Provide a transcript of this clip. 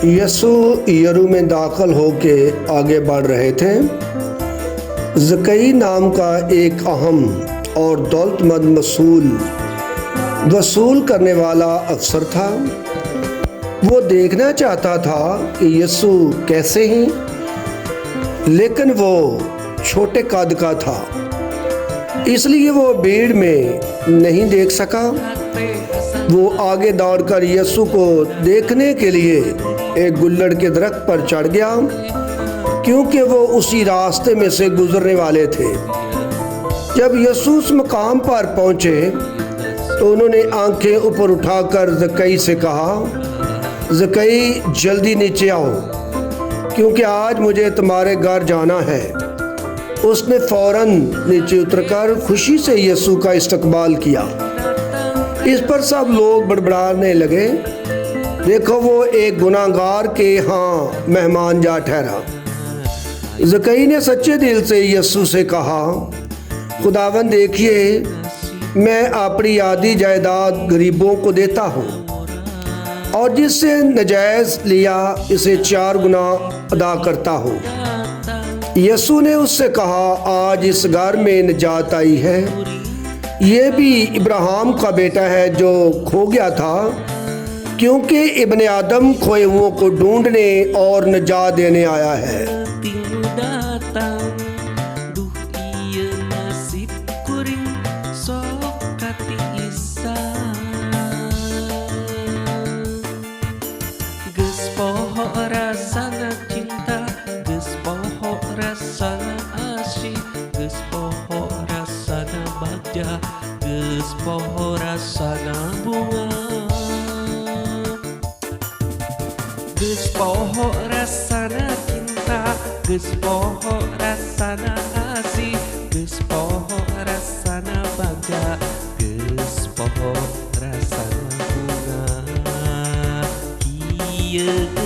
यसु यरू में दाखिल होके आगे बढ़ रहे थे। ज़कई नाम का एक अहम और दौलतमंद वसूल करने वाला अफसर था। वो देखना चाहता था कि यसु कैसे हैं, लेकिन वो छोटे कद का था, इसलिए वो भीड़ में नहीं देख सका। वो आगे दौड़कर यसु को देखने के लिए एक गुल्लड़ के दरख्त पर चढ़ गया, क्योंकि वो उसी रास्ते में से गुजरने वाले थे। जब यसु उस मकाम पर पहुंचे तो उन्होंने आंखें ऊपर उठाकर ज़कई से कहा, ज़कई जल्दी नीचे आओ, क्योंकि आज मुझे तुम्हारे घर जाना है। उसने फौरन नीचे उतरकर खुशी से यसु का इस्तकबाल किया। इस पर सब लोग बड़बड़ाने लगे, देखो वो एक गुनाहगार के यहाँ मेहमान जा ठहरा। ज़कई ने सच्चे दिल से यसु से कहा, खुदावन देखिए, मैं अपनी आधी जायदाद गरीबों को देता हूँ, और जिससे नजायज़ लिया इसे 4 गुना अदा करता हूँ। यसु ने उससे कहा, आज इस घर में निजात आई है। ये भी इब्राहिम का बेटा है जो खो गया था, क्योंकि इब्ने आदम खोए हुओं को ढूंढने और निजात देने आया है। Geus poho rasana bunga, geus poho rasana cinta, geus poho rasana asih, geus poho rasana bagja, geus poho rasana bunga. Kieu